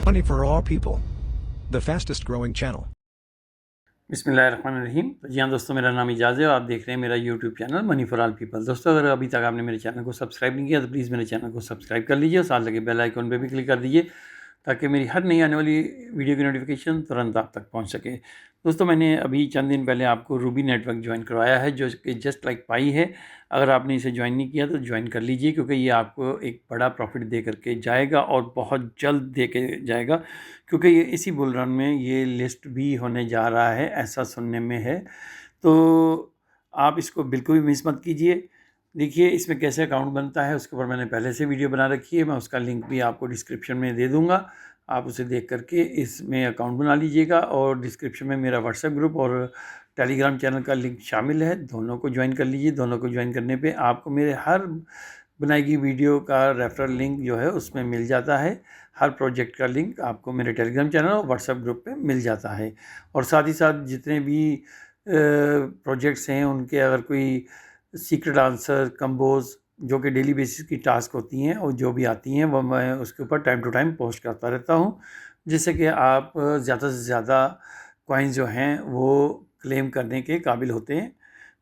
Money for all people. The fastest growing channel. बिस्मिल्लाहिर्रहमानिर्रहीम। तो जी हाँ दोस्तों, मेरा नाम इजाज़ है और आप देख रहे हैं मेरा YouTube channel money for all people. दोस्तों, अगर अभी तक आपने मेरे चैनल को सब्सक्राइब नहीं किया तो प्लीज़ मेरे चैनल को सब्सक्राइब कर लीजिए और साथ लगे बेल आइकन पे भी क्लिक कर दीजिए ताकि मेरी हर नई आने वाली वीडियो की नोटिफिकेशन तुरंत आप तक पहुंच सके। दोस्तों, मैंने अभी चंद दिन पहले आपको रूबी नेटवर्क ज्वाइन करवाया है जो कि जस्ट लाइक पाई है। अगर आपने इसे ज्वाइन नहीं किया तो ज्वाइन कर लीजिए, क्योंकि ये आपको एक बड़ा प्रॉफिट दे करके जाएगा और बहुत जल्द दे के जाएगा, क्योंकि ये इसी बुल रन में ये लिस्ट भी होने जा रहा है, ऐसा सुनने में है। तो आप इसको बिल्कुल भी मिस मत कीजिए। देखिए इसमें कैसे अकाउंट बनता है, उसके ऊपर मैंने पहले से वीडियो बना रखी है, मैं उसका लिंक भी आपको डिस्क्रिप्शन में दे दूंगा। आप उसे देख करके इसमें अकाउंट बना लीजिएगा और डिस्क्रिप्शन में मेरा व्हाट्सएप ग्रुप और टेलीग्राम चैनल का लिंक शामिल है, दोनों को ज्वाइन कर लीजिए। दोनों को ज्वाइन करने पे आपको मेरे हर बनाई गई वीडियो का रेफरल लिंक जो है उसमें मिल जाता है। हर प्रोजेक्ट का लिंक आपको मेरे टेलीग्राम चैनल और व्हाट्सएप ग्रुप पे मिल जाता है। और साथ ही साथ जितने भी प्रोजेक्ट्स हैं उनके अगर कोई सीक्रेट आंसर कंपोज जो कि डेली बेसिस की टास्क होती हैं और जो भी आती हैं वो मैं उसके ऊपर टाइम टू टाइम पोस्ट करता रहता हूँ, जिससे कि आप ज़्यादा से ज़्यादा कॉइन्स जो हैं वो क्लेम करने के काबिल होते हैं।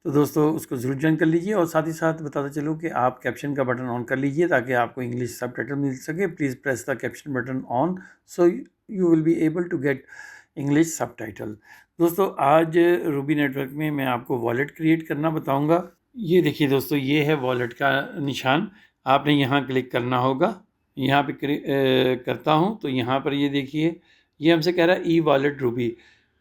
तो दोस्तों, उसको ज़रूर ज्वाइन कर लीजिए और साथ ही साथ बताता चलूँ कि आप कैप्शन का बटन ऑन कर लीजिए ताकि आपको इंग्लिश सबटाइटल मिल सके। Please press the caption button on so you will be able to get English subtitle. दोस्तों, आज रूबी नेटवर्क में मैं आपको वॉलेट क्रिएट करना बताऊंगा। ये देखिए दोस्तों, ये है वॉलेट का निशान। आपने यहाँ क्लिक करना होगा। यहाँ पे करता हूँ तो यहाँ पर ये देखिए, ये हमसे कह रहा है e wallet Ruby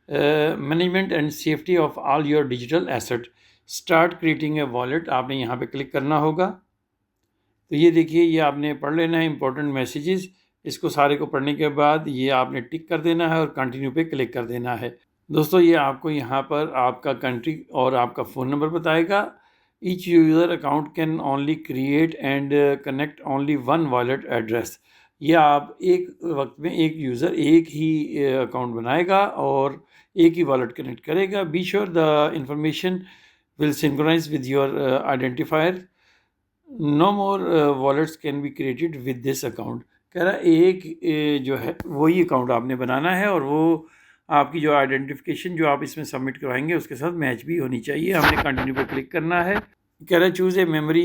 management and safety of all your digital asset, start creating a wallet. आपने यहाँ पे क्लिक करना होगा। तो ये देखिए, ये आपने पढ़ लेना है इंपॉर्टेंट मैसेजेस। इसको सारे को पढ़ने के बाद ये आपने टिक कर देना है और कंटिन्यू पे क्लिक कर देना है। दोस्तों, ये आपको यहाँ पर आपका कंट्री और आपका फ़ोन नंबर बताएगा। Each user account can only create and connect only one wallet address. ये आप एक वक्त में एक यूज़र एक ही अकाउंट बनाएगा और एक ही वॉलेट कनेक्ट करेगा। Be sure the information will synchronize with your identifier. No more wallets can be created with this account. कह रहा है एक जो है वही अकाउंट आपने बनाना है और वो आपकी जो आइडेंटिफिकेशन जो आप इसमें सबमिट करवाएंगे उसके साथ मैच भी होनी चाहिए। हमने कंटिन्यू पे क्लिक करना है। कह रहा है choose a memory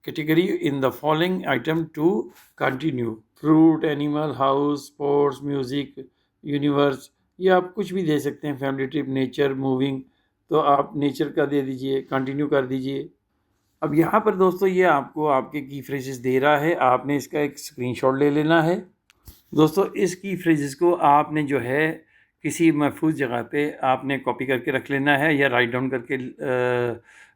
category in the following item to continue. Fruit, animal, house, sports, music, universe, ये आप कुछ भी दे सकते हैं। फैमिली ट्रिप, नेचर, मूविंग, तो आप नेचर का दे दीजिए, कंटिन्यू कर दीजिए। अब यहाँ पर दोस्तों ये आपको आपके की फ्रेजेस दे रहा है, आपने इसका एक स्क्रीनशॉट ले लेना है। दोस्तों, इस की फ्रेजेस को आपने जो है किसी महफूज जगह पे आपने कॉपी करके रख लेना है या राइट डाउन करके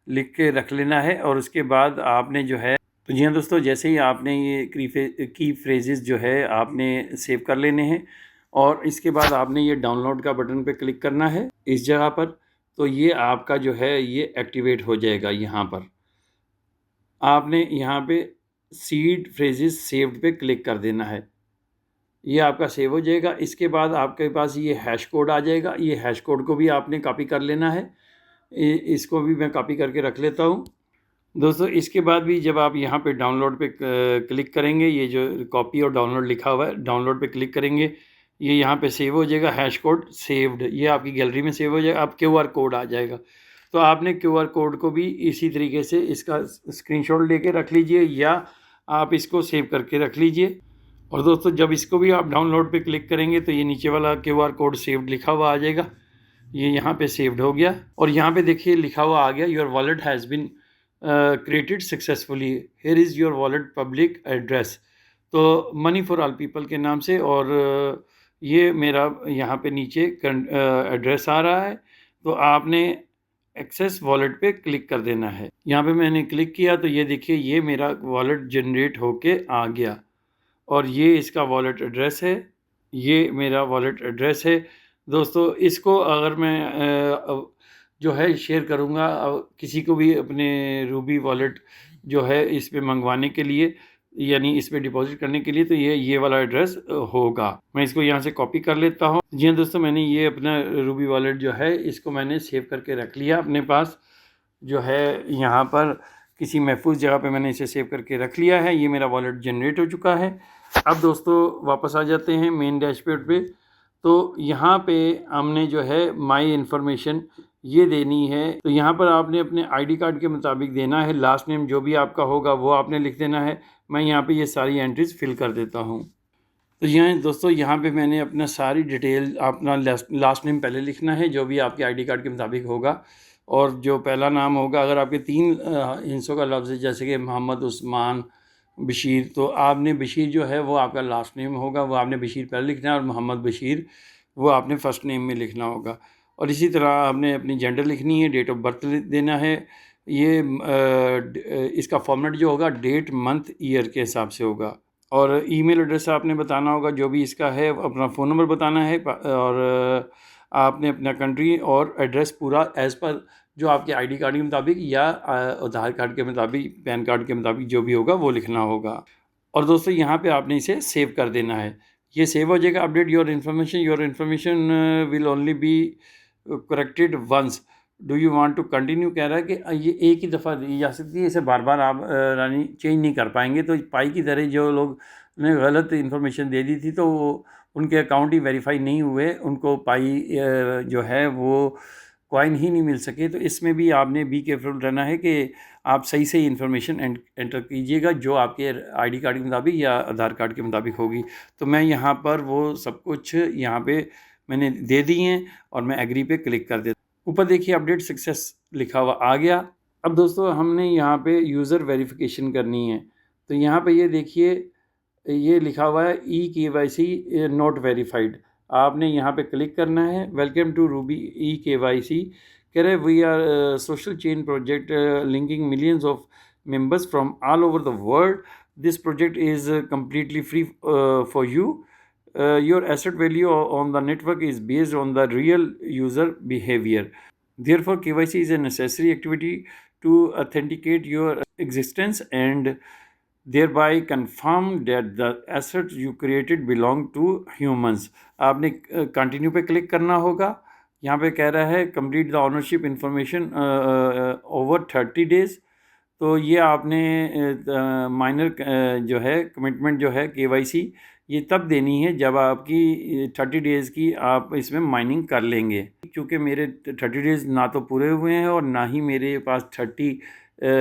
लिख के रख लेना है। और उसके बाद आपने जो है, तो जी हाँ दोस्तों, जैसे ही आपने ये की फ्रेजेस जो है आपने सेव कर लेने हैं और इसके बाद आपने ये डाउनलोड का बटन पे क्लिक करना है इस जगह पर। तो ये आपका जो है ये एक्टिवेट हो जाएगा। यहाँ पर आपने यहाँ पे सीड फ्रेजेस सेव्ड पे क्लिक कर देना है, ये आपका सेव हो जाएगा। इसके बाद आपके पास ये हैश कोड आ जाएगा। ये हैश कोड को भी आपने कॉपी कर लेना है। इसको भी मैं कॉपी करके रख लेता हूँ। दोस्तों, इसके बाद भी जब आप यहाँ पे डाउनलोड पे क्लिक करेंगे, ये जो कॉपी और डाउनलोड लिखा हुआ है, डाउनलोड पे क्लिक करेंगे, ये यहाँ पे सेव हो जाएगा। हैश कोड सेव्ड, ये आपकी गैलरी में सेव हो जाएगा। अब क्यूआर कोड आ जाएगा, तो आपने क्यूआर कोड को भी इसी तरीके से इसका स्क्रीनशॉट लेके रख लीजिए या आप इसको सेव करके रख लीजिए। और दोस्तों, जब इसको भी आप डाउनलोड पे क्लिक करेंगे तो ये नीचे वाला क्यूआर कोड सेव्ड लिखा हुआ आ जाएगा। ये यहाँ पे सेव्ड हो गया और यहाँ पे देखिए लिखा हुआ आ गया, your wallet has been created successfully, here is your wallet public address. तो मनी फॉर ऑल पीपल के नाम से, और ये मेरा यहाँ पे नीचे एड्रेस आ रहा है। तो आपने एक्सेस वॉलेट पे क्लिक कर देना है। यहाँ पे मैंने क्लिक किया तो ये देखिए, ये मेरा वॉलेट जनरेट होके आ गया और ये इसका वॉलेट एड्रेस है। ये मेरा वॉलेट एड्रेस है। दोस्तों, इसको अगर मैं जो है शेयर करूँगा किसी को भी अपने रूबी वॉलेट जो है इस पे मंगवाने के लिए, यानी इस पे डिपॉजिट करने के लिए, तो ये वाला एड्रेस होगा। मैं इसको यहाँ से कॉपी कर लेता हूँ। जी हाँ दोस्तों, मैंने ये अपना रूबी वॉलेट जो है इसको मैंने सेव करके रख लिया अपने पास जो है यहाँ पर, किसी महफूज जगह पे मैंने इसे सेव करके रख लिया है। ये मेरा वॉलेट जनरेट हो चुका है। अब दोस्तों वापस आ जाते हैं मेन डैशबोर्ड पे। तो यहाँ पे हमने जो है माई इन्फॉर्मेशन ये देनी है। तो यहाँ पर आपने अपने आईडी कार्ड के मुताबिक देना है। लास्ट नेम जो भी आपका होगा वो आपने लिख देना है। मैं यहाँ पे ये सारी एंट्रीज फिल कर देता हूँ। तो यहाँ दोस्तों यहाँ पे मैंने अपना सारी डिटेल, अपना लास्ट नेम पहले लिखना है जो भी आपके आईडी कार्ड के मुताबिक होगा। और जो पहला नाम होगा, अगर आपके 3 हिस्सों का लफ्ज़ है जैसे कि मोहम्मद, उस्मान, बशीर, तो आपने बशीर जो है वो आपका लास्ट नेम होगा, वो आपने बशीर पहले लिखना है, और मोहम्मद बशीर वो आपने फ़र्स्ट नेम में लिखना होगा। और इसी तरह आपने अपनी जेंडर लिखनी है, डेट ऑफ बर्थ देना है। ये इसका फॉर्मेट जो होगा डेट, मंथ, ईयर के हिसाब से होगा। और ईमेल एड्रेस आपने बताना होगा जो भी इसका है, अपना फ़ोन नंबर बताना है, और आपने अपना कंट्री और एड्रेस पूरा एज़ पर जो आपके आईडी कार्ड के मुताबिक या आधार कार्ड के मुताबिक, पैन कार्ड के मुताबिक जो भी होगा वो लिखना होगा। और दोस्तों यहाँ पे आपने इसे सेव कर देना है। ये सेव हो जाएगा। Update your information will only be corrected once, do you want to continue कह रहा है कि ये एक ही दफ़ा दी जा सकती है, इसे बार बार आप रानी चेंज नहीं कर पाएंगे। तो पाई की तरह जो लोग ने गलत इन्फॉर्मेशन दे दी थी तो उनके अकाउंट ही वेरीफाई नहीं हुए, उनको पाई जो है वो कॉइन ही नहीं मिल सके। तो इसमें भी आपने बी केयरफुल रहना है कि आप सही सही इन्फॉर्मेशन एंटर कीजिएगा जो आपके आईडी कार्ड के मुताबिक या आधार कार्ड के मुताबिक होगी। तो मैं यहाँ पर वो सब कुछ यहाँ पे मैंने दे दी हैं और मैं एग्री पे क्लिक कर देता। ऊपर देखिए अपडेट सक्सेस लिखा हुआ आ गया। अब दोस्तों हमने यहाँ पे यूज़र वेरिफिकेशन करनी है। तो यहाँ पे ये देखिए ये लिखा हुआ है eKYC नॉट वेरीफाइड। आपने यहाँ पे क्लिक करना है। Welcome to Ruby eKYC। कह रहे we are social chain project linking millions of members from all over the world. This project is completely free for you. Your asset value on the network is based on the real user behavior. Therefore, KYC is a necessary activity to authenticate your existence and thereby confirm that the assets you created belong to humans. आपने continue पे click करना होगा। यहाँ पे कह रहा है complete the ownership information over 30 days. तो ये आपने माइनर जो है कमिटमेंट जो है KYC ये तब देनी है जब आपकी 30 डेज़ की आप इसमें माइनिंग कर लेंगे। क्योंकि मेरे 30 डेज़ ना तो पूरे हुए हैं और ना ही मेरे पास 30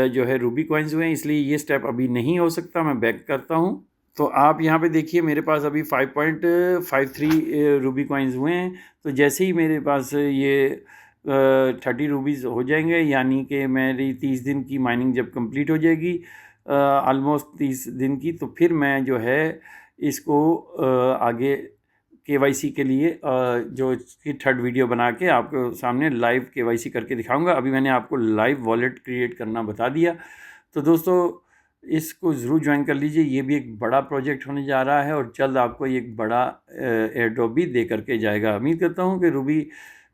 जो है रूबी कॉइन्स हुए हैं, इसलिए ये स्टेप अभी नहीं हो सकता। मैं बैक करता हूँ। तो आप यहाँ पे देखिए मेरे पास अभी 5.53 रूबी कॉइन्स हुए हैं। तो जैसे ही मेरे पास ये 30 रूबीज़ हो जाएंगे, यानी कि मेरी 30 दिन की माइनिंग जब कंप्लीट हो जाएगी, ऑलमोस्ट 30 दिन की, तो फिर मैं जो है इसको आगे KYC के लिए जो इसकी 3rd वीडियो बना के आपको सामने लाइव KYC करके दिखाऊंगा। अभी मैंने आपको लाइव वॉलेट क्रिएट करना बता दिया। तो दोस्तों इसको ज़रूर ज्वाइन कर लीजिए। ये भी एक बड़ा प्रोजेक्ट होने जा रहा है और जल्द आपको एक बड़ा एयर ड्रॉप भी दे करके जाएगा। उम्मीद करता हूँ कि रूबी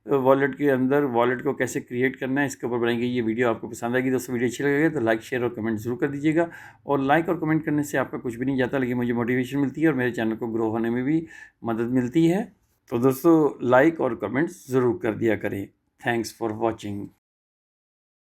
वॉलेट के अंदर वॉलेट को कैसे क्रिएट करना है इसके ऊपर बनाई गई ये वीडियो आपको पसंद आएगी। दोस्तों वीडियो अच्छी लगेगी तो लाइक, शेयर और कमेंट ज़रूर कर दीजिएगा। और लाइक और कमेंट करने से आपका कुछ भी नहीं जाता, लेकिन मुझे मोटिवेशन मिलती है और मेरे चैनल को ग्रो होने में भी मदद मिलती है। तो दोस्तों लाइक और कमेंट्स ज़रूर कर दिया करें। Thanks for watching.